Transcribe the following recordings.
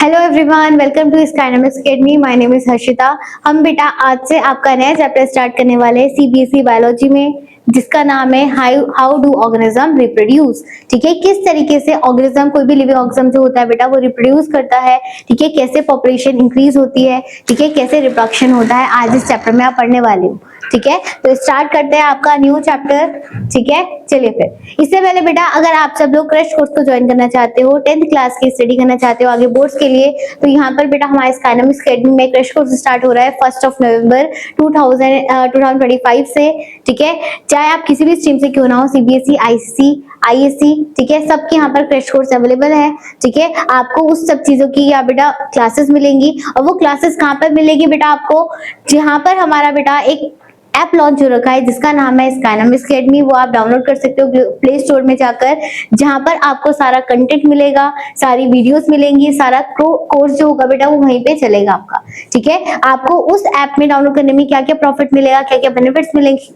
Hello everyone, welcome to Skynomics academy. My name is Harshita. हम बेटा आज से आपका नया चैप्टर स्टार्ट करने वाले हैं सीबीएसई बायोलॉजी में, जिसका नाम है हाउ डू ऑर्गेनिज्म रिप्रोड्यूस। ठीक है, किस तरीके से ऑर्गेनिज्म, कोई भी लिविंग ऑर्गेनिज्म जो होता है बेटा वो रिप्रोड्यूस करता है। ठीक है, कैसे पॉपुलेशन इंक्रीज होती है, ठीक है, कैसे रिप्रोडक्शन होता है, आज इस चैप्टर में आप पढ़ने वाले हो। ठीक है, तो स्टार्ट करते हैं आपका न्यू चैप्टर। ठीक है, चलिए फिर इससे पहले बेटा अगर आप सब लोग क्रैश कोर्स को ज्वाइन करना चाहते हो, 10th क्लास की स्टडी करना चाहते हो आगे बोर्ड्स के लिए, तो यहाँ पर बेटा हमारे स्काइनॉमिक्स अकेडमी में क्रैश कोर्स स्टार्ट हो रहा है 1 नवंबर 2025 से। ठीक है, चाहे आप किसी भी स्ट्रीम से क्यों ना हो, सीबीएसई, आईसीएसई, आईएससी, ठीक है, सबके यहाँ पर क्रैश कोर्स अवेलेबल है। ठीक है, आपको उस सब चीजों की यहाँ बेटा क्लासेस मिलेंगी। और वो क्लासेस कहाँ पर मिलेगी बेटा आपको, जहाँ पर हमारा बेटा एक ऐप लॉन्च हो रखा है जिसका नाम है स्काइनॉमिक्स अकेडमी। वो आप डाउनलोड कर सकते हो प्ले स्टोर में जाकर, जहां पर आपको सारा कंटेंट मिलेगा, सारी वीडियोस मिलेंगी, सारा कोर्स जो होगा बेटा वो वहीं पे चलेगा आपका। ठीक है, आपको उस ऐप में डाउनलोड करने में क्या क्या प्रॉफिट मिलेगा, क्या क्या बेनिफिट्स मिलेंगे,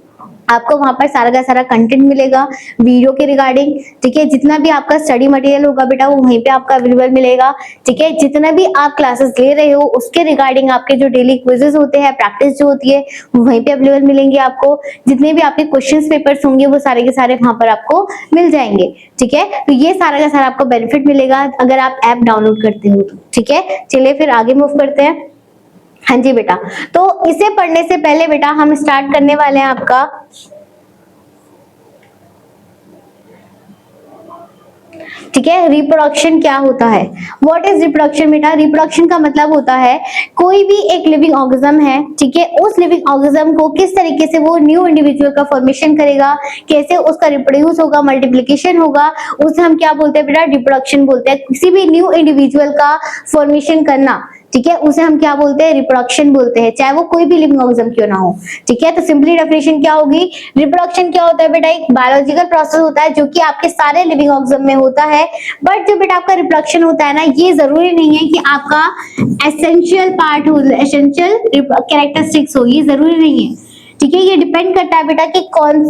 आपको वहां पर सारा का सारा कंटेंट मिलेगा वीडियो के रिगार्डिंग। ठीक है, जितना भी आपका स्टडी मटेरियल होगा बेटा वो वहीं पे आपका अवेलेबल मिलेगा। ठीक है, जितना भी आप क्लासेस ले रहे हो उसके रिगार्डिंग आपके जो डेली क्विजेस होते हैं, प्रैक्टिस जो होती है वो वहीं पे अवेलेबल मिलेंगे आपको। जितने भी आपके क्वेश्चन पेपर्स होंगे वो सारे के सारे वहां पर आपको मिल जाएंगे। ठीक है, तो ये सारा का सारा आपको बेनिफिट मिलेगा अगर आप ऐप डाउनलोड करते हो तो। ठीक है, चलिए फिर आगे मूव करते हैं। हाँ जी बेटा, तो इसे पढ़ने से पहले बेटा हम स्टार्ट करने वाले हैं आपका ठीक है, रिप्रोडक्शन क्या होता है। व्हाट इज रिप्रोडक्शन बेटा? रिप्रोडक्शन का मतलब होता है कोई भी एक लिविंग ऑर्गेनिज्म है, ठीक है, उस लिविंग ऑर्गेनिज्म को किस तरीके से वो न्यू इंडिविजुअल का फॉर्मेशन करेगा, कैसे उसका रिप्रोड्यूस होगा, मल्टीप्लिकेशन होगा, उसे हम क्या बोलते हैं बेटा? रिप्रोडक्शन बोलते हैं। किसी भी न्यू इंडिविजुअल का फॉर्मेशन करना, ठीक है, उसे हम क्या बोलते हैं? रिप्रोडक्शन बोलते हैं, चाहे वो कोई भी लिविंग ऑर्गेनिज्म क्यों ना हो। ठीक है, तो सिंपली डेफिनेशन क्या होगी? रिप्रोडक्शन क्या होता है बेटा? एक बायोलॉजिकल प्रोसेस होता है जो कि आपके सारे लिविंग ऑर्गेनिज्म में होता है। बट जो बेटा आपका रिप्रोडक्शन होता है ना, ये जरूरी नहीं है कि आपका एसेंशियल पार्ट हो, एसेंशियल कैरेक्टरिस्टिक्स हो, ये जरूरी नहीं है। ठीक है, ये डिपेंड करता है बेटा कि कौन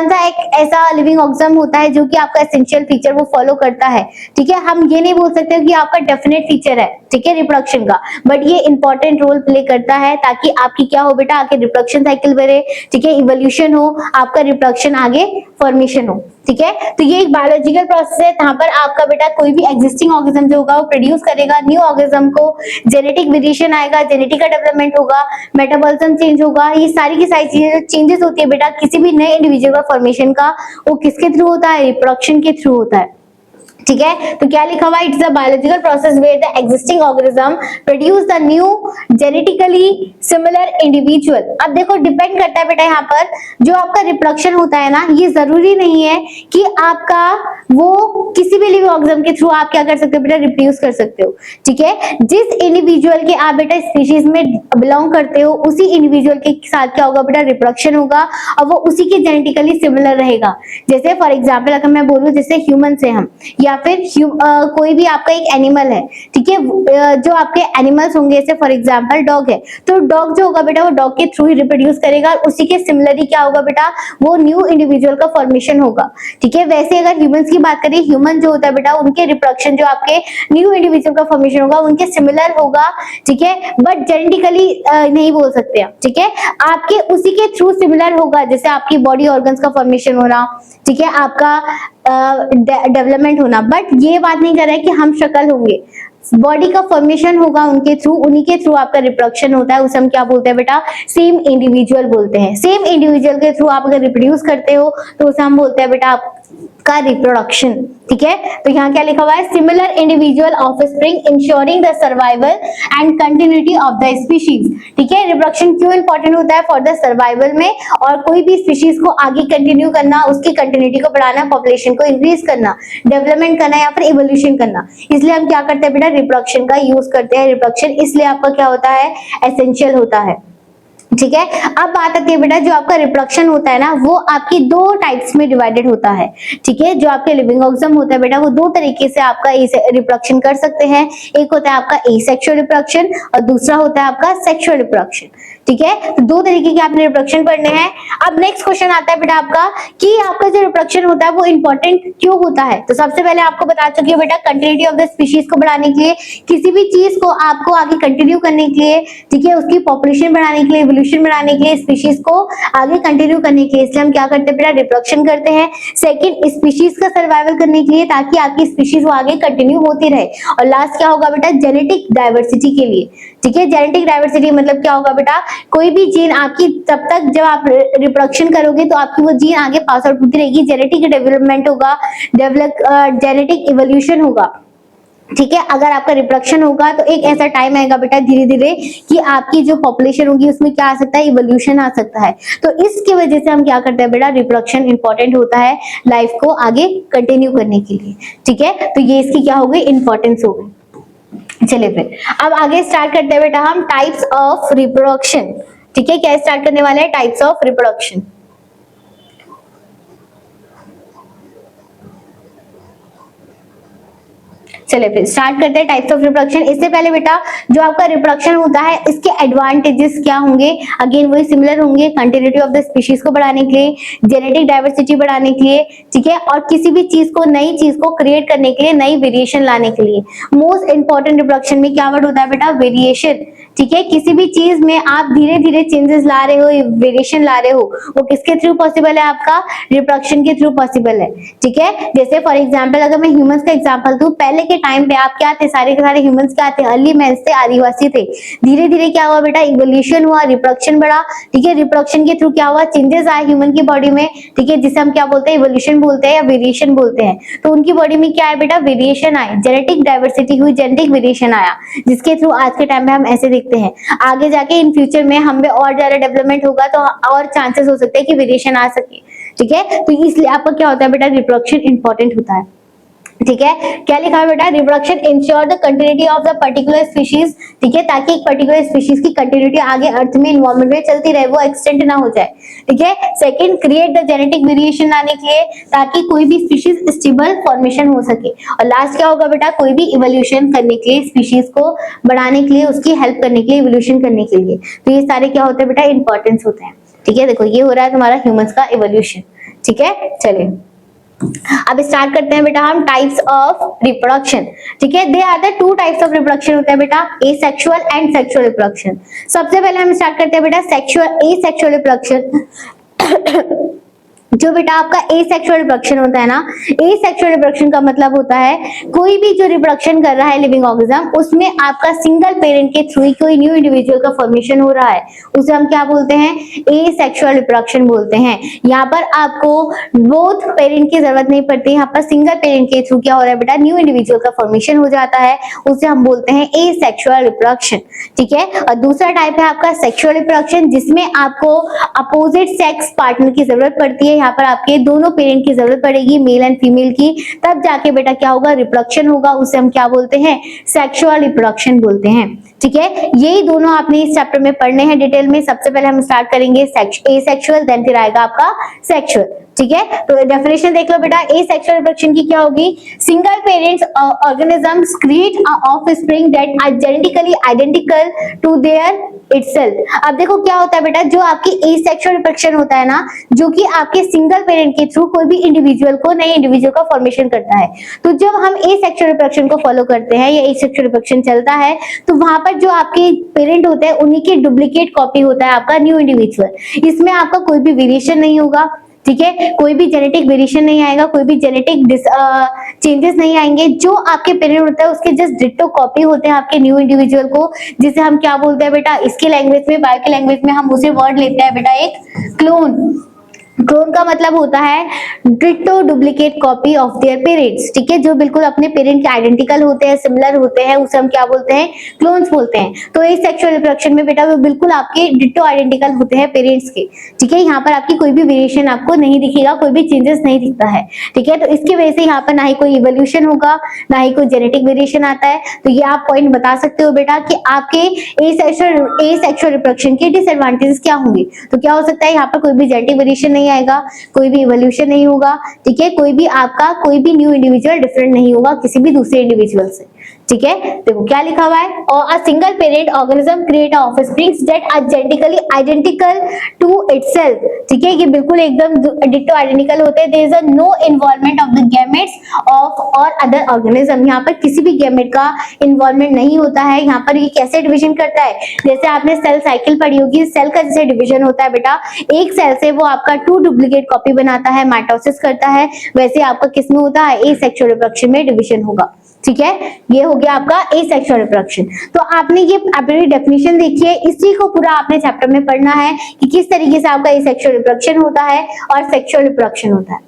सा एक ऐसा लिविंग ऑर्गेनिज्म होता है जो कि आपका एसेंशियल फीचर वो फॉलो करता है। ठीक है, हम ये नहीं बोल सकते कि आपका डेफिनेट फीचर है, ठीक है, रिप्रोडक्शन का, बट ये इंपॉर्टेंट रोल प्ले करता है ताकि आपकी क्या हो बेटा, आगे रिप्रोडक्शन साइकिल बढ़े, ठीक है, इवोल्यूशन हो, आपका रिप्रोडक्शन आगे फॉर्मेशन हो। ठीक है, तो ये एक बायोलॉजिकल प्रोसेस है जहां पर आपका बेटा कोई भी एग्जिस्टिंग ऑर्गेनिज्म जो होगा वो प्रोड्यूस करेगा न्यू ऑर्गेनिज्म को, जेनेटिक वेरिएशन आएगा, जेनेटिक का डेवलपमेंट होगा, मेटाबॉलिज्म चेंज होगा, ये सारी की सारी चीजें चेंजेस होती है बेटा किसी भी नए इंडिविजुअल का फॉर्मेशन का, वो किसके थ्रू होता है? रिप्रोडक्शन के थ्रू होता है। ठीक है, तो क्या लिखा हुआ है? It's a biological process where the existing organism produce the new genetically similar individual. अब देखो डिपेंड करता है बेटा यहाँ पर जो आपका रिप्रोडक्शन होता है ना, ये जरूरी नहीं है कि आपका वो किसी भी लिविंग ऑर्गेनिज्म के थ्रू आप क्या कर सकते हो बेटा? रिप्रोड्यूस कर सकते हो। ठीक है, जिस इंडिविजुअल के आप बेटा स्पीशीज में बिलोंग करते हो उसी इंडिविजुअल के साथ क्या होगा बेटा? रिप्रोडक्शन होगा, और वो उसी के जेनेटिकली सिमिलर रहेगा। जैसे फॉर एग्जाम्पल अगर मैं बोलूं जैसे ह्यूमन से हम, या फिर कोई भी आपका एक एनिमल है, ठीक है, जो आपके एनिमल्स होंगे जैसे फॉर एग्जांपल डॉग है, तो डॉग जो होगा बेटा वो डॉग के थ्रू ही रिप्रोड्यूस करेगा, उसी के सिमिलरली क्या होगा बेटा? वो न्यू इंडिविजुअल का फॉर्मेशन होगा। ठीक है, वैसे अगर ह्यूमंस की बात करें, ह्यूमन जो होता है बेटा उनके रिप्रोडक्शन जो आपके न्यू इंडिविजुअल का फॉर्मेशन होगा उनके सिमिलर होगा। ठीक है, बट जेनेटिकली नहीं बोल सकते आप। ठीक है, आपके उसी के थ्रू सिमिलर होगा, जैसे आपकी बॉडी ऑर्गन्स का फॉर्मेशन होना, ठीक है, आपका डेवलपमेंट होना, बट ये बात नहीं कर रहा है कि हम शक्ल होंगे, बॉडी का फॉर्मेशन होगा उनके थ्रू, उन्हीं के थ्रू आपका रिप्रोडक्शन होता है, उसे हम क्या बोलते हैं बेटा? सेम इंडिविजुअल बोलते हैं। सेम इंडिविजुअल के थ्रू आप अगर रिप्रोड्यूस करते हो तो उसे हम बोलते हैं बेटा आपका रिप्रोडक्शन। ठीक है, तो यहाँ क्या लिखा हुआ है? Similar individual offspring ensuring the survival and continuity of the species. ठीक है, रिप्रोडक्शन क्यों इंपॉर्टेंट होता है? फॉर द सर्वाइवल में, और कोई भी स्पीशीज को आगे कंटिन्यू करना, उसकी कंटिन्यूटी को बढ़ाना, पॉपुलेशन को इंक्रीज करना, डेवलपमेंट करना या फिर इवोल्यूशन करना, इसलिए हम क्या करते हैं बेटा? रिप्रोडक्शन का यूज करते हैं। रिप्रोडक्शन इसलिए आपका क्या होता है? एसेंशियल होता है। ठीक है। अब बात आती है बेटा जो आपका रिप्रोडक्शन होता है ना वो आपकी दो टाइप्स में डिवाइडेड होता है। ठीक है, जो आपके लिविंग ऑर्गेनिज्म होता है बेटा वो दो तरीके से आपका रिप्रोडक्शन कर सकते हैं। एक होता है आपका एसेक्सुअल रिप्रोडक्शन और दूसरा होता है आपका सेक्सुअल रिप्रोडक्शन। ठीक है, तो दो तरीके के आपने रिप्रोडक्शन पढ़ने हैं। अब नेक्स्ट क्वेश्चन आता है बेटा आपका कि आपका जो रिप्रोडक्शन होता है वो इंपॉर्टेंट क्यों होता है। तो सबसे पहले आपको बता चुकी हूँ बेटा कंटिन्यूटी ऑफ द स्पीशीज को बढ़ाने के लिए, किसी भी चीज को आपको आगे कंटिन्यू करने के लिए, ठीक है, उसकी पॉपुलेशन बढ़ाने के लिए, इवोल्यूशन बढ़ाने के लिए, स्पीशीज को आगे कंटिन्यू करने के लिए, इसलिए हम क्या करते हैं बेटा रिप्रोडक्शन करते हैं। सेकंड, स्पीशीज का सर्वाइवल करने के लिए ताकि आपकी स्पीशीज वो आगे कंटिन्यू होती रहे। और लास्ट क्या होगा बेटा जेनेटिक डाइवर्सिटी के लिए। ठीक है, जेनेटिक डाइवर्सिटी मतलब क्या होगा बेटा कोई भी जीन आपकी तब तक जब आप रिप्रोडक्शन करोगे तो आपकी वो जीन आगे पास आउट होती रहेगी, जेनेटिक डेवलपमेंट होगा, जेनेटिक इवोल्यूशन होगा। ठीक है, अगर आपका रिप्रोडक्शन होगा तो एक ऐसा टाइम आएगा बेटा धीरे धीरे कि आपकी जो पॉपुलेशन होगी उसमें क्या आ सकता है इवोल्यूशन आ सकता है। तो इसकी वजह से हम क्या करते हैं बेटा रिप्रोडक्शन इंपॉर्टेंट होता है लाइफ को आगे कंटिन्यू करने के लिए। ठीक है, तो ये इसकी क्या हो गई इंपॉर्टेंस हो गई। चलिए फिर अब आगे स्टार्ट करते हैं बेटा हम टाइप्स ऑफ रिप्रोडक्शन। ठीक है, क्या स्टार्ट करने वाले हैं टाइप्स ऑफ रिप्रोडक्शन। चलिए फिर स्टार्ट करते हैं टाइप्स ऑफ रिप्रोडक्शन। इससे पहले बेटा जो आपका रिप्रोडक्शन होता है इसके एडवांटेजेस क्या होंगे, अगेन वही सिमिलर होंगे, कंटिन्यूटी ऑफ द स्पीशीज को बढ़ाने के लिए, जेनेटिक डाइवर्सिटी बढ़ाने के लिए, ठीक है, और किसी भी चीज को नई चीज को क्रिएट करने के लिए, नई वेरिएशन लाने के लिए। मोस्ट इंपॉर्टेंट रिप्रोडक्शन में क्या वर्ड होता है बेटा वेरिएशन। ठीक है, किसी भी चीज में आप धीरे धीरे चेंजेस ला रहे हो, वेरिएशन ला रहे हो, वो किसके थ्रू पॉसिबल है आपका रिप्रोडक्शन के थ्रू पॉसिबल है। ठीक है, जैसे फॉर एग्जांपल अगर मैं ह्यूमंस का एग्जांपल दूं, पहले के टाइम पे आप क्या थे सारे के सारे ह्यूमंस क्या थे अर्ली मैंस थे, आदिवासी थे। धीरे धीरे क्या हुआ बेटा इवोल्यूशन हुआ, रिप्रोडक्शन बढ़ा। ठीक है, रिप्रोडक्शन के थ्रू क्या हुआ चेंजेस आए ह्यूमन की बॉडी में। ठीक है, जिसे हम क्या बोलते हैं इवोल्यूशन बोलते हैं या वेरिएशन बोलते हैं। तो उनकी बॉडी में क्या है बेटा वेरिएशन आए, जेनेटिक डाइवर्सिटी हुई, जेनेटिक वेरिएशन आया, जिसके थ्रू आज के टाइम में हम ऐसे देखते हैं। आगे जाके इन फ्यूचर में हम में और ज्यादा डेवलपमेंट होगा तो और चांसेस हो सकते हैं कि वेरिएशन आ सके। ठीक है, तो इसलिए आपका क्या होता है बेटा रिप्रोडक्शन इंपॉर्टेंट होता है। ठीक है, क्या लिखा है बेटा reproduction ensure the continuity of the particular species. ठीक है, ताकि एक पर्टिकुलर स्पीशीज की कंटिन्यूटी आगे अर्थ में इन्वायरमेंट में चलती रहे, वो एक्सटेंड ना हो जाए। ठीक है, second create the genetic variation लाने के लिए ताकि कोई भी स्पीशीज स्टेबल फॉर्मेशन हो सके। और लास्ट क्या होगा बेटा कोई भी इवोल्यूशन करने के लिए, स्पीशीज को बढ़ाने के लिए, उसकी हेल्प करने के लिए, इवोल्यूशन करने के लिए। तो ये सारे क्या होते हैं बेटा इंपॉर्टेंस होते हैं। ठीक है, देखो ये हो रहा है तुम्हारा ह्यूमंस का इवोल्यूशन। ठीक है, चलिए अब स्टार्ट करते हैं बेटा हम टाइप्स ऑफ रिप्रोडक्शन। ठीक है, they are the two types of reproduction होता है बेटा एसेक्सुअल एंड सेक्सुअल रिप्रोडक्शन। सबसे पहले हम स्टार्ट करते हैं बेटा एसेक्सुअल रिप्रोडक्शन। जो बेटा आपका एसेक्सुअल रिप्रोडक्शन होता है ना, एसेक्सुअल रिप्रोडक्शन का मतलब होता है कोई भी जो रिप्रोडक्शन कर रहा है लिविंग ऑर्गेनिज्म उसमें आपका सिंगल पेरेंट के थ्रू कोई न्यू इंडिविजुअल का फॉर्मेशन हो रहा है, उसे हम क्या बोलते हैं एसेक्सुअल रिप्रोडक्शन बोलते हैं। यहाँ पर आपको बोथ पेरेंट की जरूरत नहीं पड़ती, यहाँ पर सिंगल पेरेंट के थ्रू क्या हो रहा है बेटा न्यू इंडिविजुअल का फॉर्मेशन हो जाता है, उसे हम बोलते हैं एसेक्सुअल रिप्रोडक्शन। ठीक है, और दूसरा टाइप है आपका सेक्सुअल रिप्रोडक्शन जिसमें आपको अपोजिट सेक्स पार्टनर की जरूरत पड़ती है। यहाँ पर आपके दोनों पेरेंट की जरूरत पड़ेगी मेल एंड फीमेल की, तब जाके बेटा क्या होगा रिप्रोडक्शन होगा, उसे हम क्या बोलते हैं सेक्सुअल रिप्रोडक्शन बोलते हैं। ठीक है, यही दोनों आपने इस चैप्टर में पढ़ने हैं डिटेल में। सबसे पहले हम स्टार्ट करेंगे एसेक्सुअल, देन फिर आएगा आपका सेक्सुअल। ठीक है, तो डेफिनेशन देख लो बेटा एसेक्सुअल रिप्रोडक्शन की क्या होगी single parents organisms create a offspring that are genetically identical to their itself. अब देखो क्या होता है बेटा जो आपकी एसेक्सुअल रिप्रोडक्शन होता है ना, जो कि आपके सिंगल पेरेंट के थ्रू कोई भी इंडिविजुअल को नए इंडिविजुअल का फॉर्मेशन करता है। तो जब हम एसेक्सुअल रिप्रोडक्शन को फॉलो करते हैं या एसेक्सुअल रिप्रोडक्शन चलता है तो वहां पर जो आपके पेरेंट होते हैं उन्हीं की डुप्लीकेट कॉपी होता है आपका न्यू इंडिविजुअल। इसमें आपका कोई भी वेरिएशन नहीं होगा। ठीक है, कोई भी जेनेटिक वेरिएशन नहीं आएगा, कोई भी जेनेटिक चेंजेस नहीं आएंगे। जो आपके पेरेंट होता है उसके जस्ट डिट्टो कॉपी होते हैं आपके न्यू इंडिविजुअल को, जिसे हम क्या बोलते हैं बेटा इसकी लैंग्वेज में, बायो की लैंग्वेज में हम उसे वर्ड लेते हैं बेटा एक क्लोन। क्लोन का मतलब होता है ditto duplicate copy of their parents, ठीक है, जो बिल्कुल अपने पेरेंट के आइडेंटिकल होते हैं, सिमिलर होते हैं, उसे हम क्या बोलते हैं, क्लोन्स बोलते हैं। तो इस सेक्सुअल रिप्रोडक्शन में बेटा वो बिल्कुल आपके डिट्टो आइडेंटिकल होते हैं पेरेंट्स के, ठीक है। यहाँ पर आपकी कोई भी वेरिएशन आपको नहीं दिखेगा, कोई भी चेंजेस नहीं दिखता है, ठीक है। तो इसकी वजह से यहाँ पर ना ही कोई इवोल्यूशन होगा, ना ही कोई जेनेटिक वेरिएशन आता है। तो ये आप पॉइंट बता सकते हो बेटा कि आपके एसेक्सुअल रिप्रोडक्शन के डिसएडवांटेजेस क्या होंगे। तो क्या हो सकता है, यहाँ पर कोई भी जेनेटिक वेरिएशन नहीं आएगा, कोई भी इवोल्यूशन नहीं होगा, ठीक है, कोई भी न्यू इंडिविजुअल डिफरेंट नहीं होगा किसी भी दूसरे इंडिविजुअल से, ठीक है। देखो क्या लिखा हुआ है, और a single parent organism create offsprings that are genetically identical to itself, ठीक है, ये बिल्कुल एकदम डिट्टो आइडेंटिकल होते हैं। There is a no involvement of the gametes of another organism, यहाँ पर किसी भी गैमेट का इन्वॉल्वमेंट नहीं होता है। यहाँ पर ये कैसे डिवीजन करता है, जैसे आपने सेल साइकिल पढ़ी होगी, सेल का जैसे डिवीजन होता है बेटा, एक सेल से वो आपका 2 डुप्लीकेट कॉपी बनाता है, माइटोसिस करता है, वैसे आपका किसमें होता है, एसेक्सुअल रिप्रोडक्शन में डिवीजन होगा, ठीक है। ये हो गया आपका एसेक्सुअल रिप्रोडक्शन। तो आपने ये अपनी डेफिनेशन देखी है, इसी को पूरा आपने चैप्टर में पढ़ना है कि किस तरीके से आपका एसेक्सुअल रिप्रोडक्शन होता है और सेक्सुअल रिप्रोडक्शन होता है।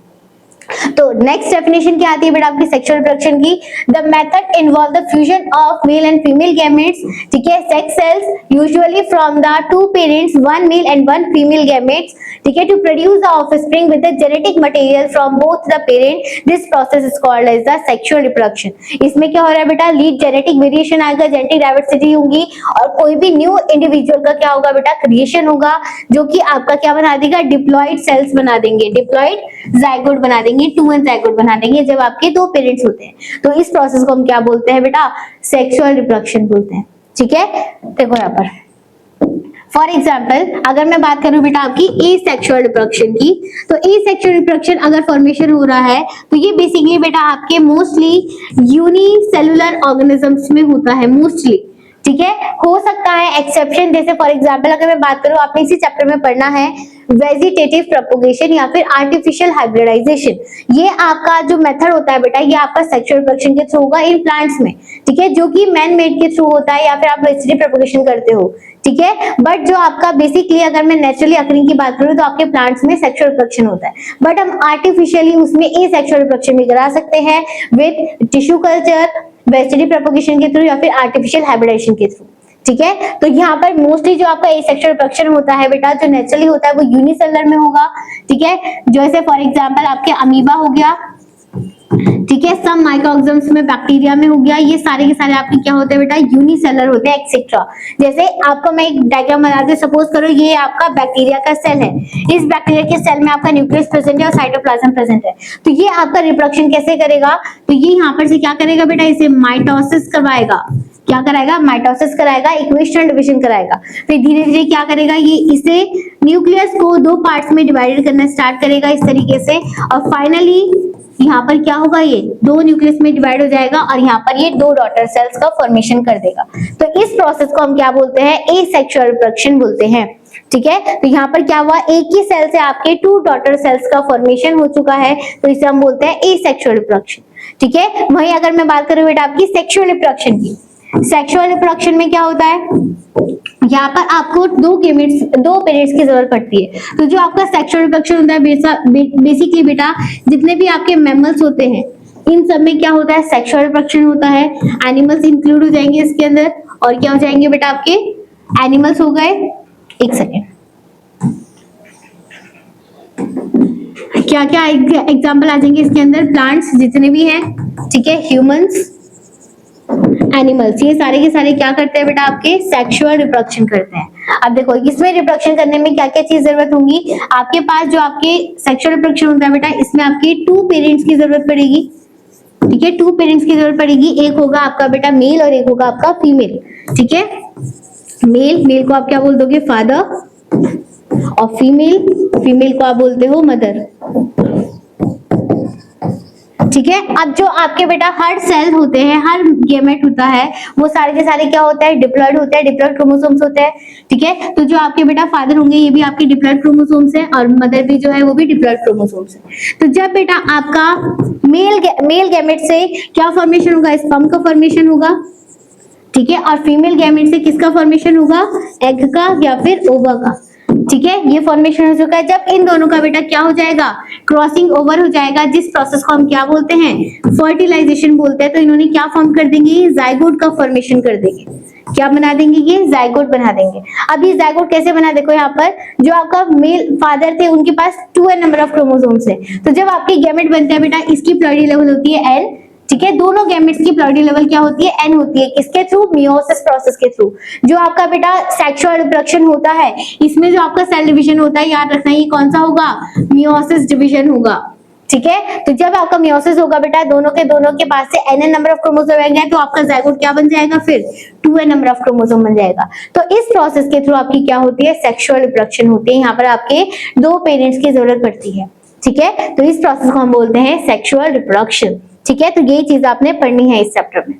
तो नेक्स्ट डेफिनेशन क्या आती है बेटा आपकी सेक्सुअल रिप्रोडक्शन की, the method involve the fusion of male and female gametes, ठीक है, sex cells usually from the 2 parents, 1 male and 1 female gametes, ठीक है, to produce the offspring with the genetic material from both the parent. This process is called as the sexual reproduction. इसमें क्या हो रहा है बेटा, लीड जेनेटिक वेरिएशन आएगा, genetic diversity होगी, और कोई भी न्यू इंडिविजुअल का क्या होगा बेटा, क्रिएशन होगा, जो कि आपका क्या बना देगा, डिप्लॉइड सेल्स बना देंगे, डिप्लॉइड जाइगोट बना देंगे, 2n जाइगोट बना देंगे जब आपके 2 पेरेंट्स होते हैं। तो इस प्रोसेस को हम क्या बोलते हैं बेटा, सेक्सुअल रिप्रोडक्शन बोलते हैं, ठीक है। देखो यहाँ पर फॉर एग्जाम्पल अगर मैं बात करूं बेटा आपकी एसेक्सुअल रिप्रोडक्शन की, तो एसेक्सुअल रिप्रोडक्शन अगर फॉर्मेशन हो रहा है तो ये बेसिकली बेटा आपके मोस्टली यूनिसेलुलर ऑर्गेनिजम्स में होता है, मोस्टली, ठीक है। हो सकता है एक्सेप्शन, जैसे फॉर एग्जांपल अगर मैं बात करूं, आपने इसी चैप्टर में पढ़ना है वेजिटेटिव प्रोपगेशन या फिर आर्टिफिशियल हाइब्रिडाइजेशन। ये आपका जो मेथड होता है बेटा, ये आपका सेक्सुअल रिप्रोडक्शन के थ्रू होगा इन प्लांट्स में, ठीक है, जो कि मैन मेड के थ्रू होता है या फिर आप वेजिटेटिव प्रोपगेशन करते हो, ठीक है। बट जो आपका बेसिकली अगर मैं नेचुरली अकरिंग की बात करूं तो आपके प्लांट्स में सेक्सुअल रिप्रोडक्शन होता है, बट हम आर्टिफिशियली उसमें एसेक्सुअल रिप्रोडक्शन भी करा सकते हैं with tissue culture, vegetative propagation के थ्रू या फिर आर्टिफिशियल हाइब्रिडाइजेशन के थ्रू, ठीक है। तो यहाँ पर मोस्टली जो आपका एसेक्सुअल रिप्रोडक्शन होता है बेटा, जो नेचुरली होता है वो यूनिसेलुलर में होगा, ठीक है। जैसे फॉर एग्जांपल आपके अमीबा हो गया, ठीक है, सब माइक्रोऑर्गेनिज्म्स में, बैक्टीरिया में हो गया, ये सारे के सारे आपके क्या होते हैं बेटा, यूनिसेलुलर होते हैं एक्सेट्रा। जैसे आपको मैं एक डायग्राम बना दे, सपोज करो ये आपका बैक्टीरिया का सेल है, इस बैक्टीरिया के सेल में आपका न्यूक्लियस प्रेजेंट है और साइटोप्लाज्म प्रेजेंट है। तो ये आपका रिप्रोडक्शन कैसे करेगा, तो ये यहाँ पर से क्या करेगा बेटा, इसे माइटोसिस करवाएगा, क्या कराएगा, माइटोसिस कराएगा, इक्वेशनल डिवीजन कराएगा, फिर धीरे धीरे क्या करेगा, ये इसे न्यूक्लियस को 2 पार्ट्स में डिवाइडेड करना स्टार्ट करेगा इस तरीके से, और फाइनली यहाँ पर क्या होगा, ये 2 न्यूक्लियस में डिवाइड हो जाएगा और यहाँ पर ये 2 डॉटर सेल्स का फॉर्मेशन कर देगा। तो इस प्रोसेस को हम क्या बोलते हैं, एसेक्सुअल रिप्रोडक्शन बोलते हैं, ठीक है। तो यहाँ पर क्या हुआ, एक ही सेल से आपके 2 डॉटर सेल्स का फॉर्मेशन हो चुका है, तो इसे हम बोलते हैं एसेक्सुअल रिप्रोडक्शन, ठीक है। वहीं अगर मैं बात करूं बेटा आपकी सेक्सुअल रिप्रोडक्शन की, सेक्सुअल रिप्रोडक्शन में क्या होता है, यहाँ पर आपको 2 पेरेंट्स की जरूरत पड़ती है। तो जो आपका सेक्सुअल रिप्रोडक्शन होता है बेसिकली बेटा, जितने भी आपके मैमल्स होते हैं इन सब में क्या होता है, सेक्सुअल रिप्रोडक्शन होता है। एनिमल्स इंक्लूड हो जाएंगे इसके अंदर, और क्या हो जाएंगे बेटा आपके, एनिमल्स हो गए, एक सेकेंड, क्या क्या एग्जाम्पल आ जाएंगे इसके अंदर, प्लांट्स जितने भी हैं, ठीक है, ह्यूमंस, एनिमल्स, ये सारे के सारे क्या करते हैं बेटा आपके सेक्सुअल रिप्रोडक्शन करते हैं। अब देखो इसमें रिप्रोडक्शन करने में क्या क्या चीज जरूरत होंगी, आपके पास जो आपके सेक्सुअल रिप्रोडक्शन होता है बेटा, इसमें आपके 2 पेरेंट्स की जरूरत पड़ेगी, ठीक है, 2 पेरेंट्स की जरूरत पड़ेगी, एक होगा आपका बेटा मेल और एक होगा आपका फीमेल, ठीक है। मेल को आप क्या बोल दोगे, फादर, और फीमेल को आप बोलते हो मदर, ठीक है। अब जो आपके बेटा हर सेल होते हैं, हर गैमेट होता है, वो सारे के सारे क्या होता है, डिप्लॉइड होते हैं, डिप्लॉइड क्रोमोसोम्स होते हैं, ठीक है। तो जो आपके बेटा फादर होंगे ये भी आपके डिप्लॉइड क्रोमोसोम्स हैं, और मदर भी जो है वो भी डिप्लॉइड क्रोमोसोम्स है। तो जब बेटा आपका मेल गैमेट से क्या फॉर्मेशन होगा, स्पर्म का फॉर्मेशन होगा, ठीक है, और फीमेल गैमेट से किसका फॉर्मेशन होगा, एग का या फिर ओवा का, ठीक है, ये फॉर्मेशन हो चुका है। जब इन दोनों का बेटा क्या हो जाएगा, क्रॉसिंग ओवर हो जाएगा, जिस प्रोसेस को हम क्या बोलते हैं, फर्टिलाइजेशन बोलते हैं, तो इन्होंने क्या फॉर्म कर देंगे, जाइगोट का फॉर्मेशन कर देंगे। क्या बना देंगे, ये जाइगोट बना देंगे। अब ये जाइगोट कैसे बना, देखो यहाँ पर जो आपका मेल फादर थे उनके पास 2n नंबर ऑफ क्रोमोसोम्स है, तो जब आपके गैमेट बनता है बेटा, इसकी प्लॉइडी लेवल होती है n, ठीक है, दोनों गैमेट्स की प्लॉइडी लेवल क्या होती है, n होती है। किसके थ्रू, मियोसिस प्रोसेस के थ्रू। जो आपका बेटा सेक्सुअल रिप्रोडक्शन होता है, इसमें जो आपका सेल डिवीजन होता है, याद रखना ये कौन सा होगा, मियोसिस डिवीजन होगा। ठीक है, तो जब आपका मियोसिस होगा बेटा, दोनों के पास से n नंबर ऑफ क्रोमोसोम आएंगे, तो आपका जाइगोट क्या बन जाएगा, फिर 2n नंबर ऑफ क्रोमोसोम बन जाएगा। तो इस प्रोसेस के थ्रू आपकी क्या होती है, सेक्सुअल रिप्रोडक्शन होती है। यहाँ पर आपके 2 पेरेंट्स की जरूरत पड़ती है। ठीक है, तो इस प्रोसेस को हम बोलते हैं सेक्सुअल रिप्रोडक्शन। ठीक है, तो ये चीज आपने पढ़नी है इस चैप्टर में।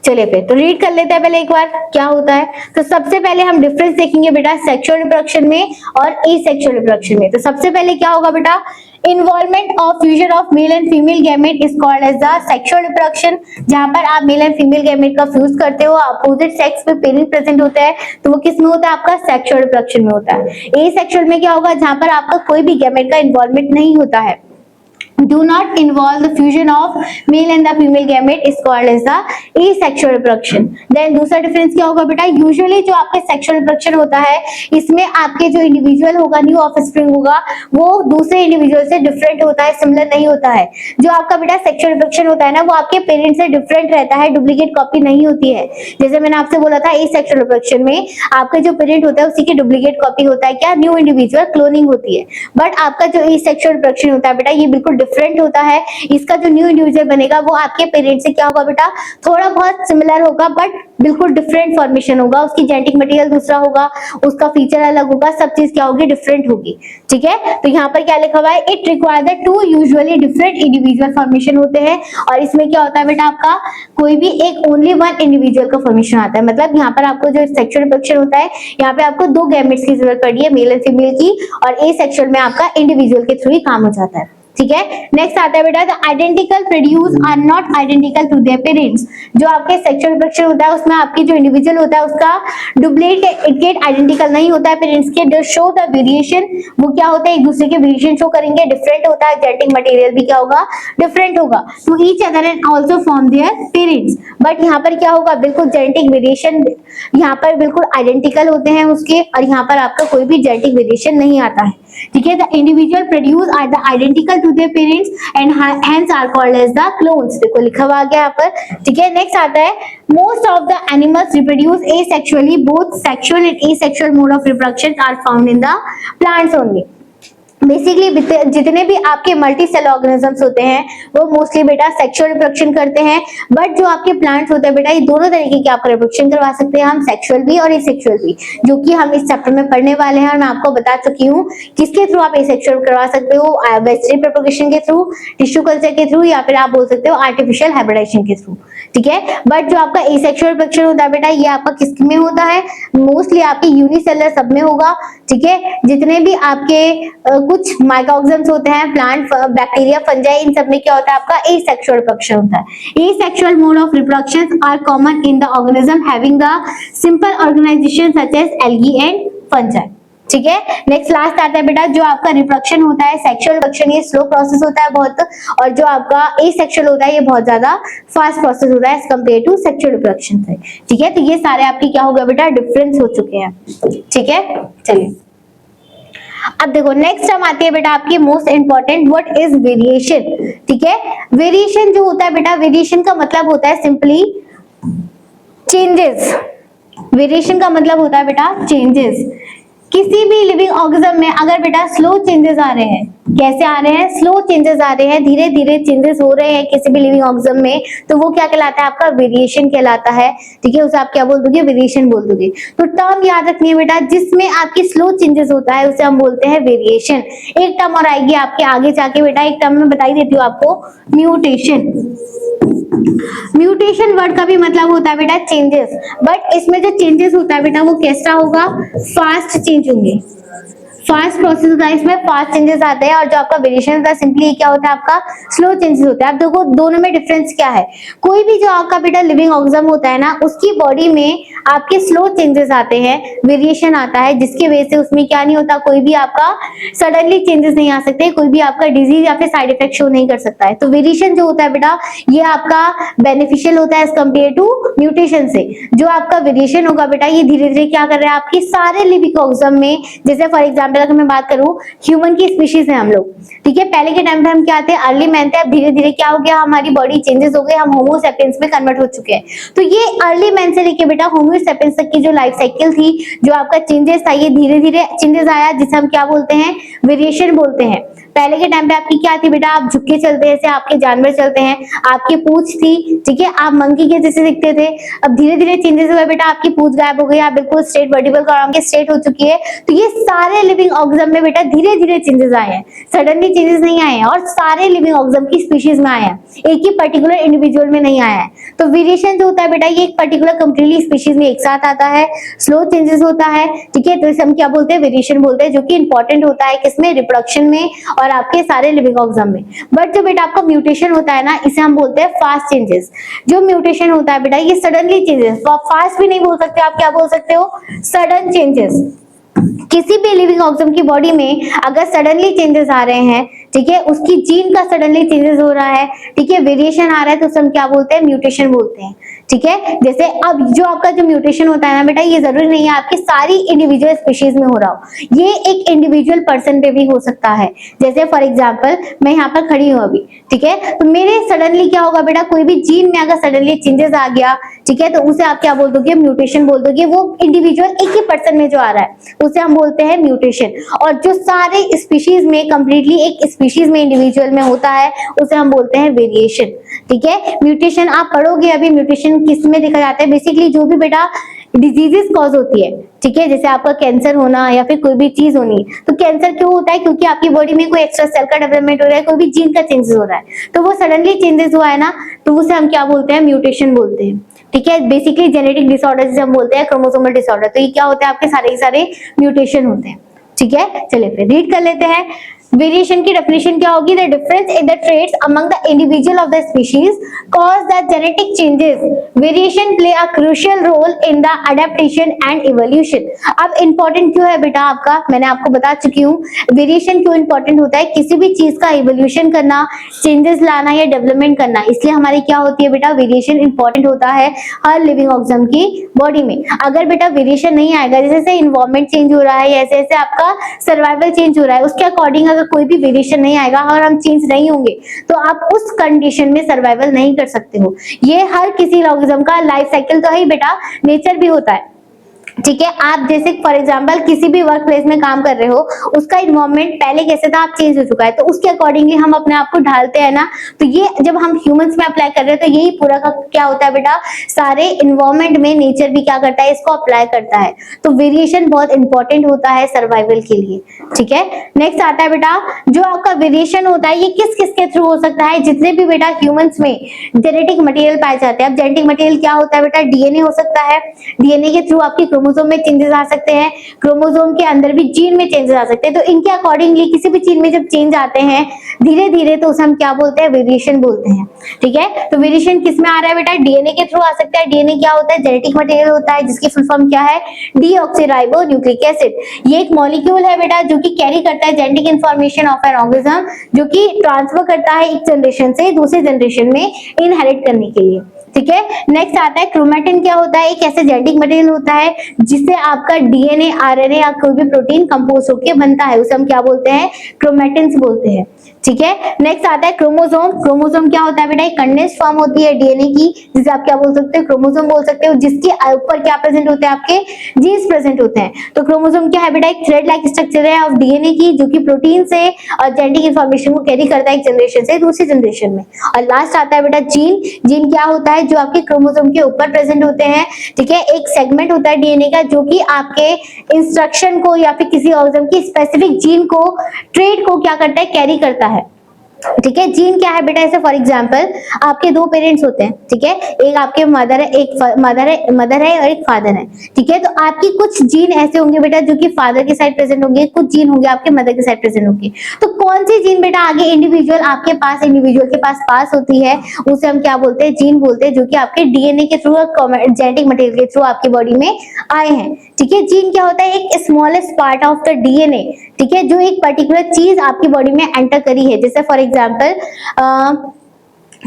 चलिए फिर तो रीड कर लेते हैं पहले एक बार क्या होता है। तो सबसे पहले हम डिफरेंस देखेंगे बेटा सेक्सुअल रिप्रोडक्शन में और एसेक्सुअल रिप्रोडक्शन में। तो सबसे पहले क्या होगा बेटा, involvement of fusion of male and female gamete is called as the sexual reproduction. जहां पर आप मेल एंड फीमेल गैमेट का फ्यूज करते हो, अपोजिट सेक्स में पेरेंट प्रेजेंट होता है, तो वो किस में होता है, आपका सेक्सुअल रिप्रोडक्शन में होता है। एसेक्सुअल में क्या होगा, जहां पर आपका कोई भी गैमेट का इन्वॉल्वमेंट नहीं होता है, do not involve the fusion of male and the female gamete is called as the asexual reproduction। then दूसरा डिफरेंस क्या होगा बेटा, यूजुअली जो आपके सेक्सुअल रिप्रोडक्शन होता है, इसमें आपके जो इंडिविजुअल होगा, न्यू ऑफस्प्रिंग होगा, वो दूसरे इंडिविजुअल से डिफरेंट होता है, सिमिलर नहीं होता है। जो आपका बेटा सेक्सुअल रिप्रोडक्शन होता है ना, वो आपके पेरेंट्स से डिफरेंट रहता है, डुप्लीकेट कॉपी नहीं होती है। जैसे मैंने आपसे बोला था, एसेक्सुअल रिप्रोडक्शन में आपका जो पेरेंट होता है उसी की डुप्लीकेट कॉपी होता है, क्या, न्यू इंडिविजुअल क्लोनिंग होती है। बट आपका जो एसेक्सुअल रिप्रोडक्शन होता है बेटा, ये बिल्कुल डिफरेंट होता है। इसका जो न्यू इंडिविजुअल बनेगा वो आपके पेरेंट्स से क्या होगा बेटा, थोड़ा बहुत सिमिलर होगा, बट बिल्कुल डिफरेंट फॉर्मेशन होगा। उसकी जेनेटिक मटेरियल दूसरा होगा, उसका फीचर अलग होगा, सब चीज क्या होगी, डिफरेंट होगी। ठीक है, तो यहाँ पर क्या लिखा हुआ है, it require the 2 usually different individual formation होते हैं। और इसमें क्या होता है बेटा, आपका कोई भी एक ओनली 1 इंडिविजुअल का फॉर्मेशन आता है। मतलब यहाँ पर आपको जो सेक्सुअल रिप्रोडक्शन होता है, यहाँ पे आपको 2 गैमेट्स की जरूरत पड़ी है, मेल एंड फीमेल की, और एसेक्सुअल में आपका इंडिविजुअल के थ्रू ही काम हो जाता है। ठीक है, नेक्स्ट आता है बेटा, the identical produce are not identical to their parents. जो आपके सेक्सुअल रिप्रोडक्शन होता है, उसमें आपकी जो इंडिविजुअल होता है उसका डुप्लीकेट आइडेंटिकल नहीं होता है पेरेंट्स के। जो शो द वेरिएशन, वो क्या होता है, एक दूसरे के वेरिएशन शो करेंगे, डिफरेंट होता है, जेनेटिक मटेरियल भी क्या होगा, डिफरेंट होगा। तो each other and also from their parents. But यहाँ पर क्या होगा, बिल्कुल जेनेटिक वेरिएशन यहाँ पर बिल्कुल आइडेंटिकल होते हैं उसके, और यहाँ पर आपका कोई भी जेनेटिक वेरिएशन नहीं आता है। ठीक है, the individual produce are the identical to their parents and hence are called as the clones. देखो लिखा हुआ आ गया यहाँ पर। ठीक है, नेक्स्ट आता है, most of the animals reproduce asexually, both sexual and asexual mode of reproduction are found in the plants only. Basically जितने भी आपके मल्टी सेल ऑर्गेनिजम्स होते हैं वो मोस्टली बेटा सेक्सुअल रिप्रोडक्शन करते हैं। बट जो आपके प्लांट्स होते हैं बेटा, ये दोनों तरीके की आपका रिप्रोडक्शन करवा सकते हैं हम, सेक्सुअल भी और एसेक्सुअल भी, जो कि हम इस चैप्टर में पढ़ने वाले हैं। और मैं आपको बता चुकी हूँ किसके थ्रू आप एसेक्सुअल करवा सकते हो, वेजिटेटिव प्रोपगेशन के थ्रू, टिश्यू कल्चर के थ्रू, या फिर आप बोल सकते हो आर्टिफिशियल हाइब्रिडाइजेशन के थ्रू। ठीक है, बट जो आपका एसेक्सुअल रिप्रोडक्शन होता है बेटा, ये आपका किस में होता है, मोस्टली आपके यूनिसेलुलर सब में होगा। ठीक है, जितने भी आपके कुछ माइक्रोऑर्गेनिजम्स होते हैं, प्लांट, बैक्टीरिया, फंजाई, इन सब में क्या होता है, आपका एसेक्सुअल रिप्रोडक्शन होता है। Asexual mode of reproduction are common in the organism having the simple organisation such as algae and fungi. ठीक है, नेक्स्ट लास्ट आता है बेटा, जो आपका रिप्रोडक्शन होता है, सेक्सुअल रिप्रोडक्शन, ये स्लो प्रोसेस होता है बहुत, और जो आपका एसेक्सुअल होता है ये बहुत ज्यादा फास्ट प्रोसेस होता है as compare to sexual reproduction से। ठीक है, तो ये सारे आपके क्या हो गया बेटा, डिफरेंस हो चुके हैं। ठीक है, चलिए अब देखो नेक्स्ट टर्म आती है बेटा आपकी most important, what is variation. ठीक है, वेरिएशन जो होता है बेटा, वेरिएशन का मतलब होता है सिंपली चेंजेस। वेरिएशन का मतलब होता है बेटा चेंजेस। किसी भी लिविंग ऑर्गेनिज्म में अगर बेटा स्लो चेंजेस आ रहे हैं, कैसे आ रहे हैं, स्लो चेंजेस आ रहे हैं, धीरे धीरे चेंजेस हो रहे हैं किसी भी लिविंग ऑर्गेनिज्म में, तो वो क्या कहलाता है, आपका वेरिएशन कहलाता है। ठीक है, उसे आप क्या बोल दोगे, वेरिएशन बोल दोगे। तो टर्म याद रखनी है बेटा, जिसमें आपकी स्लो चेंजेस होता है उसे हम बोलते हैं वेरिएशन। एक टर्म और आएगी आपके आगे जाके बेटा, एक टर्म में बताई देती हूँ आपको, म्यूटेशन। म्यूटेशन वर्ड का भी मतलब होता है बेटा चेंजेस, बट इसमें जो चेंजेस होता है बेटा वो कैसा होगा, फास्ट चेंज होंगे, फास्ट प्रोसेस होता है, इसमें फास्ट चेंजेस आते हैं। और जो आपका वेरिएशन होता है सिंपली क्या होता है, आपका स्लो चेंजेस होता है। अब देखो दोनों में डिफरेंस क्या है, कोई भी जो आपका बेटा लिविंग ऑर्गेनिज्म होता है ना, उसकी बॉडी में आपके स्लो चेंजेस आते हैं, वेरिएशन आता है, जिसकी वजह से उसमें क्या नहीं होता, कोई भी आपका सडनली चेंजेस नहीं आ सकते, कोई भी आपका डिजीज या फिर साइड इफेक्ट शो नहीं कर सकता है। तो वेरिएशन जो होता है बेटा ये आपका बेनिफिशियल होता है एज कम्पेयर टू म्यूटेशन से। जो आपका वेरिएशन होगा बेटा ये धीरे धीरे क्या कर रहा है आपकी सारे लिविंग ऑर्गेनिज्म में, जैसे फॉर एग्जांपल अगर मैं बात करूं ह्यूमन की स्पीशीज है हम लोग, ठीक है, पहले के टाइम पे हम क्या थे, अर्ली मैन थे, अब धीरे धीरे क्या हो गया, हमारी बॉडी चेंजेस हो गए, हम होमो सेपियंस में कन्वर्ट हो चुके हैं। तो ये अर्ली मैन से लेके बेटा होमो सेपियंस तक की जो लाइफ साइकिल थी, जो आपका चेंजेस था, ये धीरे धीरे चेंजेस आया, जिसे हम क्या बोलते हैं, वेरिएशन बोलते हैं। पहले के टाइम पे आपकी क्या थी बेटा, आप झुक के चलते हैं, आपके जानवर चलते हैं, आपकी पूंछ थी, ठीक है, आप मंकी के जैसे दिखते थे। अब धीरे धीरे चेंजेस हुए बेटा, आपकी पूंछ गायब हो गई, आप बिल्कुल स्ट्रेट वर्टिकल कॉलम के स्ट्रेट हो चुकी है। तो ये सारे लिविंग ऑर्गेनिज्म में बेटा धीरे धीरे चेंजेस आए हैं, सडनली चेंजेस नहीं आए हैं, और सारे लिविंग ऑर्गेनिज्म की स्पीशीज में आए हैं, एक ही पर्टिकुलर इंडिविजुअल में नहीं आया है। तो वेरिएशन जो होता है बेटा ये एक पर्टिकुलर कंप्लीटली स्पीशीज में एक साथ आता है, स्लो चेंजेस होता है, ठीक है, तो इसे हम क्या बोलते हैं, वेरिएशन बोलते हैं, जो कि इंपॉर्टेंट होता है किसमें, रिप्रोडक्शन में और आपके सारे लिविंग ऑर्गेनिज्म में। बट जो बेटा आपका म्यूटेशन होता है ना, इसे हम बोलते हैं फास्ट चेंजेस। जो म्यूटेशन होता है बेटा ये सडनली चेंजेस, फास्ट भी नहीं बोल सकते आप, क्या बोल सकते हो, सडन चेंजेस। किसी भी लिविंग ऑर्गेनिज्म की बॉडी में अगर सडनली चेंजेस आ रहे हैं, ठीक है, उसकी जीन का सडनली चेंजेस हो रहा है, ठीक है, वेरिएशन आ रहा है, तो उसे हम क्या बोलते हैं, म्यूटेशन बोलते हैं, ठीक है। जैसे अब जो आपका जो म्यूटेशन होता है ना बेटा ये जरूरी नहीं है आपकी सारी इंडिविजुअल स्पीशीज में हो रहा हो, ये एक इंडिविजुअल पर्सन पे भी हो सकता है। जैसे फॉर एग्जांपल मैं यहाँ पर खड़ी हूँ अभी, ठीक है, तो मेरे सडनली क्या होगा बेटा, कोई भी जीन में अगर सडनली चेंजेस आ गया, ठीक है, तो उसे आप क्या बोल दोगे, म्यूटेशन बोल दोगे। वो इंडिविजुअल एक ही पर्सन में जो आ रहा है उसे हम बोलते हैं म्यूटेशन। और जो सारे स्पीशीज में कंप्लीटली एक स्पीशीज में इंडिविजुअल में होता है उसे हम बोलते हैं वेरिएशन, ठीक है। म्यूटेशन आप पढ़ोगे अभी, म्यूटेशन किस में देखा जाता है, बेसिकली जो भी बेटा डिजीजेस कॉज होती है, ठीक है, जैसे आपका कैंसर होना या फिर कोई भी चीज होनी, तो कैंसर क्यों होता है, क्योंकि आपकी बॉडी में कोई एक्स्ट्रा सेल का डेवलपमेंट हो रहा है, कोई भी जीन का चेंजेस हो रहा है, तो वो सडनली चेंजेस हुआ है ना, तो उसे हम क्या बोलते हैं, म्यूटेशन बोलते हैं, ठीक है। बेसिकली जेनेटिक डिसऑर्डर जिसे हम बोलते हैं, क्रोमोसोमल डिसऑर्डर, तो ये क्या होता है, आपके सारे के सारे म्यूटेशन होते हैं, ठीक है। चलिए फिर रीड कर लेते हैं। वेरिएशन की डेफिनेशन क्या होगी, the difference in the traits among the individual of the species cause the genetic changes, variation play a crucial role in the adaptation and evolution. अब इंपॉर्टेंट क्यों है बेटा आपका, मैंने आपको बता चुकी हूँ वेरिएशन क्यों इंपॉर्टेंट होता है, किसी भी चीज का इवोल्यूशन करना, चेंजेस लाना या डेवलपमेंट करना, इसलिए हमारी क्या होती है बेटा, वेरिएशन इंपॉर्टेंट होता है हर लिविंग ऑर्गेनिज्म की बॉडी में। अगर बेटा वेरिएशन नहीं आएगा, जैसे इन्वायरमेंट चेंज हो रहा है, ऐसे ऐसे आपका सर्वाइवल चेंज हो रहा है, उसके अकॉर्डिंग अगर कोई भी वेरिएशन नहीं आएगा और हम चेंज नहीं होंगे तो आप उस कंडीशन में सर्वाइवल नहीं कर सकते हो। ये हर किसी ऑर्गेनिज्म का लाइफ साइकिल तो है ही बेटा, नेचर भी होता है, ठीक है। आप जैसे फॉर एग्जांपल किसी भी वर्क प्लेस में काम कर रहे हो, उसका इन्वायरमेंट पहले कैसे था, आप चेंज हो चुका है, तो उसके अकॉर्डिंगली हम अपने आप को ढालते हैं ना। तो ये जब हम ह्यूमंस में अप्लाई कर रहे हैं तो यही पूरा का क्या होता है बेटा, सारे इन्वायरमेंट में नेचर भी क्या करता है, इसको अप्लाई करता है। तो वेरिएशन बहुत इंपॉर्टेंट होता है सर्वाइवल के लिए, ठीक है। नेक्स्ट आता है बेटा, जो आपका वेरिएशन होता है ये किस किस के थ्रू हो सकता है, जितने भी बेटा ह्यूमंस में जेनेटिक मटेरियल पाए जाते हैं। अब जेनेटिक मटेरियल क्या होता है बेटा, डीएनए हो सकता है, डीएनए के थ्रू आपकी क्रोमोसोम में चेंजेस आ सकते हैं, क्रोमोसोम के अंदर भी जीन में चेंजेस आ सकते हैं। तो इनके अकॉर्डिंगली किसी भी चीज में जब चेंज आते हैं धीरे धीरे, तो उसे हम क्या बोलते हैं, वेरिएशन बोलते हैं, ठीक है। तो वेरिएशन किस में आ रहा है बेटा, डीएनए के थ्रू आ सकता है। डीएनए क्या होता है, जेनेटिक मटेरियल होता है, जिसकी फुल फॉर्म क्या है, डीऑक्सीराइबो न्यूक्लिक एसिड। ये एक मॉलिक्यूल है बेटा जो कि कैरी करता है genetic information of an organism, जो कि ट्रांसफर करता है एक जनरेशन से दूसरे जनरेशन में इनहेरिट करने के लिए, ठीक है। नेक्स्ट आता है क्रोमैटिन। क्या होता है, एक ऐसे जेनेटिक मटेरियल होता है जिससे आपका डीएनए, आरएनए या कोई भी प्रोटीन कंपोज होकर बनता है, उसे हम क्या बोलते हैं, क्रोमैटिन्स बोलते हैं, ठीक है। नेक्स्ट आता है क्रोमोसोम। क्रोमोसोम क्या होता है बेटा, एक कंडेंस्ड फॉर्म होती है डीएनए की, जिसे आप क्या बोल सकते हो, क्रोमोसोम बोल सकते हो, जिसके ऊपर क्या प्रेजेंट होते हैं, आपके जीन्स प्रेजेंट होते हैं। तो क्रोमोसोम क्या है बेटा, एक थ्रेड लाइक स्ट्रक्चर है ऑफ डीएनए की, जो कि प्रोटीन से और जेनेटिक इंफॉर्मेशन को कैरी करता है एक जनरेशन से दूसरी जनरेशन में। और लास्ट आता है बेटा जीन। जीन क्या होता है, जो आपके क्रोमोसोम के ऊपर प्रेजेंट होते हैं, ठीक है। एक सेगमेंट होता है डीएनए का जो कि आपके इंस्ट्रक्शन को या फिर किसी ऑर्गेनिज्म की स्पेसिफिक जीन को, ट्रेट को क्या करता है, कैरी करता है, ठीक है। जीन क्या है बेटा, ऐसे फॉर एग्जांपल आपके दो पेरेंट्स होते हैं, ठीक है, एक आपके मदर है, एक मदर है और एक फादर है, ठीक है। तो आपकी कुछ जीन ऐसे होंगे बेटा जो कि फादर के साइड प्रेजेंट होंगे, कुछ जीन होंगे आपके मदर के साइड प्रेजेंट होंगे। तो कौन सी जीन बेटा आगे इंडिविजुअल के पास होती है, उसे हम क्या बोलते हैं, जीन बोलते हैं, जो कि आपके डीएनए के थ्रू और जेनेटिक मटेरियल के थ्रू आपकी बॉडी में आए हैं, ठीक है। जीन क्या होता है, एक smallest part of the DNA, ठीक है, जो एक पर्टिकुलर चीज आपकी बॉडी में एंटर करी है। जैसे फॉर एग्जांपल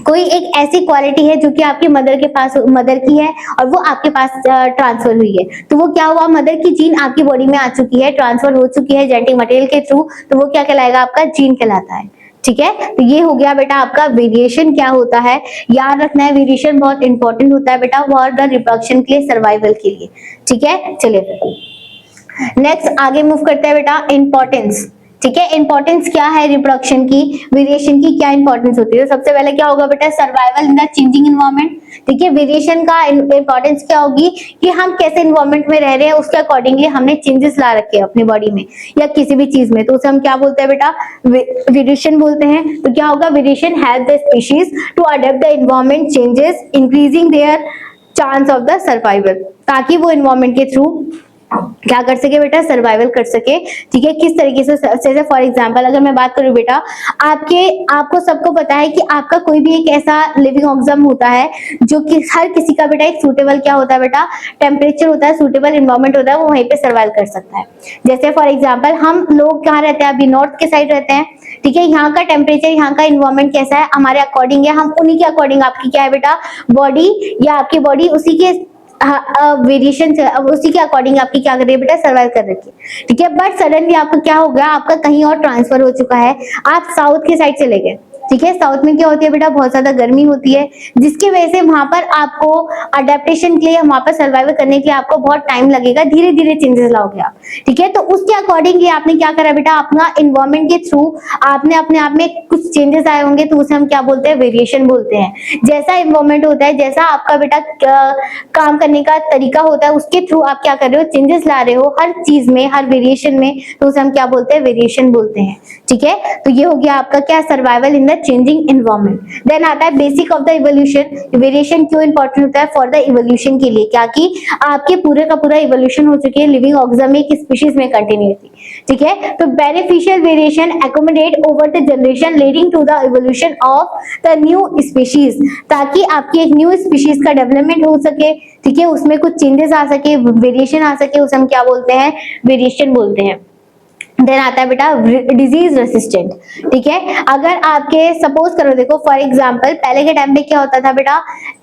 कोई एक ऐसी क्वालिटी है जो कि आपकी मदर की है और वो आपके पास ट्रांसफर हुई है, तो वो क्या हुआ, मदर की जीन आपकी बॉडी में आ चुकी है, ट्रांसफर हो चुकी है जेनेटिक मटेरियल के थ्रू, तो वो क्या कहलाएगा, आपका जीन कहलाता है, ठीक है। तो ये हो गया बेटा आपका वेरिएशन क्या होता है, याद रखना है, वेरिएशन बहुत इंपॉर्टेंट होता है बेटा फॉर द रिप्रोडक्शन के लिए, सर्वाइवल के लिए, ठीक है। चलिए नेक्स्ट आगे मूव करते हैं बेटा, इंपॉर्टेंस, ठीक है। इंपॉर्टेंस क्या है रिप्रोडक्शन की, वेरिएशन की क्या इंपॉर्टेंस होती है। तो सबसे पहले क्या होगा बेटा, survival in the changing environment, ठीक है। वेरिएशन का इंपॉर्टेंस क्या होगी कि हम कैसे एनवायरनमेंट में रह रहे हैं, उसके अकॉर्डिंगली हमने चेंजेस ला रखे हैं अपनी बॉडी में या किसी भी चीज में, तो उसे हम क्या बोलते हैं बेटा, वेरिएशन बोलते हैं। तो क्या होगा, variation help the species to adapt the environment changes, increasing their chance of the survival, ताकि वो एनवायरनमेंट के थ्रू क्या कर सके बेटा, सर्वाइवल कर सके, ठीक है। किस तरीके से, जैसे फॉर एग्जांपल अगर मैं बात करूं बेटा, आपको सबको पता है कि आपका कोई भी एक ऐसा लिविंग ऑर्गेनिज्म होता है जो कि हर किसी का बेटा एक सूटेबल क्या होता है बेटा, टेम्परेचर होता है, सूटेबल एनवायरनमेंट होता है, वो वहीं पे सर्वाइव कर सकता है। जैसे फॉर एग्जाम्पल हम लोग कहाँ रहते हैं, अभी नॉर्थ के साइड रहते हैं, ठीक है। यहाँ का टेम्परेचर, यहाँ का एनवायरनमेंट कैसा है, हमारे अकॉर्डिंग है, हम उन्हीं के अकॉर्डिंग आपकी क्या है बेटा, बॉडी या आपकी बॉडी उसी के वेरिएशन उसी के अकॉर्डिंग आपकी क्या कर रही है बेटा, सर्वाइव कर रही है, ठीक है। बट सडनली आपका क्या हो गया, आपका कहीं और ट्रांसफर हो चुका है, आप साउथ के साइड चले गए, ठीक है। साउथ में क्या होती है बेटा, बहुत ज्यादा गर्मी होती है, जिसकी वजह से वहां पर आपको अडेप्टेशन के लिए, वहां पर सर्वाइव करने के लिए आपको बहुत टाइम लगेगा, धीरे धीरे चेंजेस लाओगे आप, ठीक है। तो उसके अकॉर्डिंगली आपने क्या करा बेटा, अपना इन्वायरमेंट के थ्रू आपने अपने आप में कुछ चेंजेस आए होंगे, तो उसे हम क्या बोलते हैं, वेरिएशन बोलते हैं। जैसा इन्वायरमेंट होता है, जैसा आपका बेटा काम करने का तरीका होता है, उसके थ्रू आप क्या कर रहे हो, चेंजेस ला रहे हो हर चीज में, हर वेरिएशन में, तो उसे हम क्या बोलते हैं, वेरिएशन बोलते हैं, ठीक है। तो ये हो गया आपका क्या, survival in the changing environment. Then आता है basic of the evolution. Variation क्यों इंपॉर्टेंट होता है, फॉर द इवोल्यूशन के लिए, क्या कि आपके पूरे का पूरा इवोल्यूशन हो चुकी है लिविंग ऑर्गेनिज्म में, एक स्पीशीज में कंटिन्यूटी, ठीक है। तो beneficial variation accommodate over the generation leading to the evolution of the new species, ताकि आपकी एक न्यू स्पीशीज का डेवलपमेंट हो सके, ठीक है, उसमें कुछ चेंजेस आ सके, वेरिएशन आ सके, उसे हम क्या बोलते हैं, वेरिएशन बोलते हैं। देन आता है बेटा डिजीज रेसिस्टेंट, ठीक है। अगर आपके सपोज करो, देखो फॉर एग्जांपल पहले के टाइम पे क्या होता था बेटा,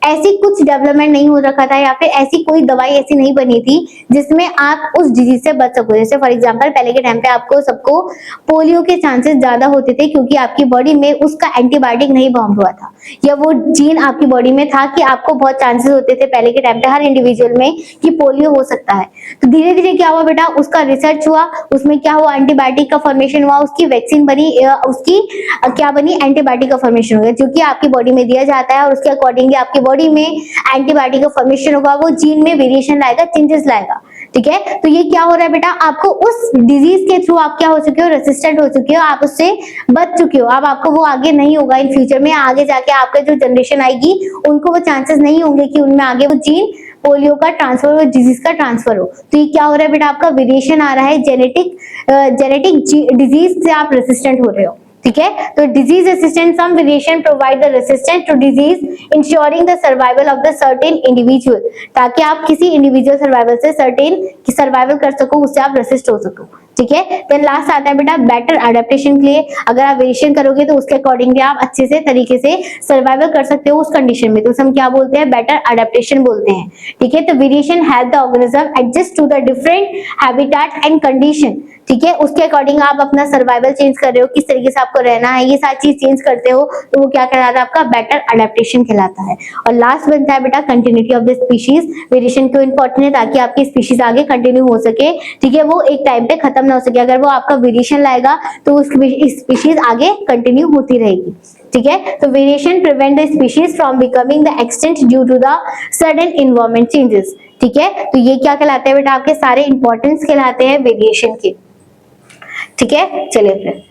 ऐसी कुछ डेवलपमेंट नहीं हो रखा था या फिर ऐसी कोई दवाई ऐसी नहीं बनी थी जिसमें आप उस डिजीज से बच सको। जैसे फॉर एग्जांपल पहले के टाइम पे आपको सबको पोलियो के चांसेस ज्यादा होते थे, क्योंकि आपकी बॉडी में उसका एंटीबायोटिक नहीं बाउंड हुआ था, या वो जीन आपकी बॉडी में था कि आपको बहुत चांसेस होते थे पहले के टाइम पे हर इंडिविजुअल में कि पोलियो हो सकता है। तो धीरे धीरे क्या हुआ बेटा, उसका रिसर्च हुआ, उसमें क्या हुआ, एंटीबायोटिक का फॉर्मेशन हुआ, उसकी वैक्सीन बनी, उसकी क्या बनी, एंटीबायोटिक का फॉर्मेशन हो गया, जो कि आपकी बॉडी में दिया जाता है, और उसके अकॉर्डिंगली आपकी बॉडी में एंटीबायोटिक का फॉर्मेशन होगा, वो जीन में वेरिएशन लाएगा, चेंजेस लाएगा, ठीक है। तो ये क्या हो रहा है बेटा, आपको उस डिजीज के थ्रू आप क्या हो चुके हो, रेसिस्टेंट हो चुके हो, आप उससे बच चुके हो। अब आपको वो आगे नहीं होगा इन फ्यूचर में, आगे जाके आपका जो जनरेशन आएगी उनको वो चांसेस नहीं होंगे कि उनमें आगे वो जीन पोलियो का ट्रांसफर हो, डिजीज का ट्रांसफर हो। तो ये क्या हो रहा है बेटा, आपका वेरिएशन आ रहा है, जेनेटिक डिजीज से आप रेसिस्टेंट हो रहे हो, ठीक है। तो disease resistant, some variation provide the resistance to disease insuring the survival of the certain individual, ताकि आप किसी इंडिविजुअल सर्वाइवल से सर्टेन की सर्वाइवल कर सको, उससे आप रेसिस्ट हो सको, ठीक है। देन लास्ट आता है बेटा बेटर एडेप्टेशन के लिए। अगर आप वेरिएशन करोगे तो उसके अकॉर्डिंगली आप अच्छे से तरीके से सर्वाइवल कर सकते हो उस कंडीशन में, तो हम क्या बोलते हैं, बेटर एडेप्टेशन बोलते हैं, ठीक है। तो variation help the organism adjust to the different habitat and condition, ठीक है। उसके अकॉर्डिंग आप अपना सर्वाइवल चेंज कर रहे हो, किस तरीके से आपको रहना है, ये सारी चीज चेंज करते हो, तो वो क्या कहलाता है, आपका बेटर एडेप्टेशन कहलाता है। और लास्ट बनता है बेटा continuity of the species. Variation क्यों इंपॉर्टेंट है, ताकि आपकी स्पीशीज आगे कंटिन्यू हो सके, ठीक है, वो एक टाइम पे खत्म ना हो सके। अगर वो आपका वेरिएशन लाएगा तो उस स्पीशीज आगे कंटिन्यू होती रहेगी, ठीक है। तो variation prevent the species from becoming the extinct due to the sudden environment changes, ठीक है। तो ये क्या कहलाते हैं बेटा, आपके सारे इंपॉर्टेंस कहलाते हैं वेरिएशन के, ठीक है। चलिए फिर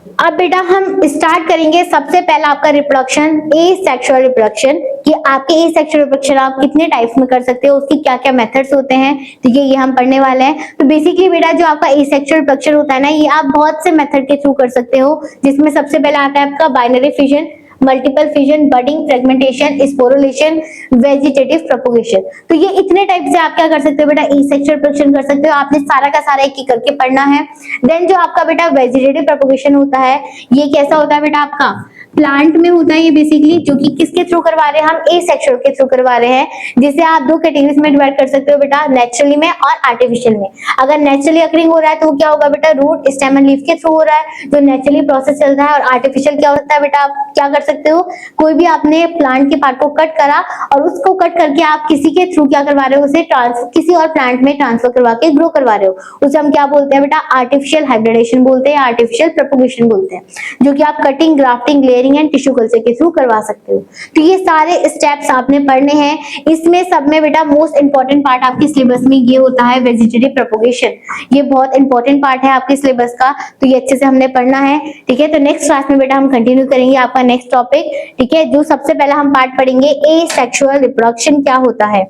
अब बेटा हम स्टार्ट करेंगे सबसे पहला आपका रिप्रोडक्शन, एसेक्सुअल रिप्रोडक्शन, कि आपके एसेक्सुअल रिप्रोडक्शन आप कितने टाइप्स में कर सकते हो, उसकी क्या क्या मेथड्स होते हैं, ठीक है, ये हम पढ़ने वाले हैं। तो बेसिकली बेटा जो आपका एसेक्सुअल रिप्रोडक्शन होता है ना, ये आप बहुत से मेथड के थ्रू कर सकते हो, जिसमें सबसे पहला आता है आपका binary fission, multiple fission, budding, fragmentation, sporulation, vegetative propagation. तो ये इतने टाइप से आप क्या कर सकते हो बेटा, एसेक्सुअल रिप्रोडक्शन कर सकते हो। आपने सारा का सारा एक एक करके पढ़ना है। देन जो आपका बेटा वेजिटेटिव प्रोपगेशन होता है, ये कैसा होता है बेटा, आपका प्लांट में होता है ये बेसिकली, जो कि किसके थ्रू करवा रहे हैं हम, एसेक्सुअल के थ्रू करवा रहे हैं, जिसे आप दो कैटेगरीज में डिवाइड कर सकते हो बेटा, नेचुरली में और आर्टिफिशियल में। अगर नेचुरली अकरिंग हो रहा है तो क्या होगा बेटा, रूट, स्टेम एंड लीफ के थ्रू हो रहा है, जो नेचुरली प्रोसेस चल रहा है। और आर्टिफिशियल क्या होता है बेटा, आप क्या कर सकते हो, कोई भी आपने प्लांट के पार्ट को कट करा और उसको कट करके आप किसी के थ्रू क्या करवा रहे हो, उसे किसी और प्लांट में ट्रांसफर करवा के ग्रो करवा रहे हो, उसे हम क्या बोलते हैं बेटा, आर्टिफिशियल हाइब्रिडेशन बोलते हैं, आर्टिफिशियल प्रोपगेशन बोलते हैं, जो कि आप cutting, grafting, layering and tissue culture के थ्रू करवा सकते हो। तो ये सारे स्टेप्स आपने पढ़ने हैं। इसमें सब में बेटा मोस्ट इंपॉर्टेंट पार्ट आपके सिलेबस में ये होता है वेजिटेटिव प्रोपगेशन। ये बहुत इंपॉर्टेंट पार्ट है आपके सिलेबस का, तो ये अच्छे से हमने पढ़ना है, ठीक है। तो नेक्स्ट क्लास में बेटा हम कंटिन्यू करेंगे आपका नेक्स्ट टॉपिक, ठीक है। जो सबसे पहला हम पार्ट पढ़ेंगे एसेक्सुअल रिप्रोडक्शन क्या होता है,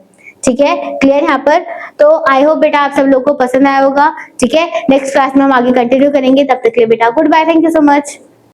ठीक है, क्लियर यहाँ पर। तो आई होप बेटा आप सब लोग को पसंद आया होगा, ठीक है। नेक्स्ट क्लास में हम आगे कंटिन्यू करेंगे, तब तक के लिए बेटा goodbye, thank you so much.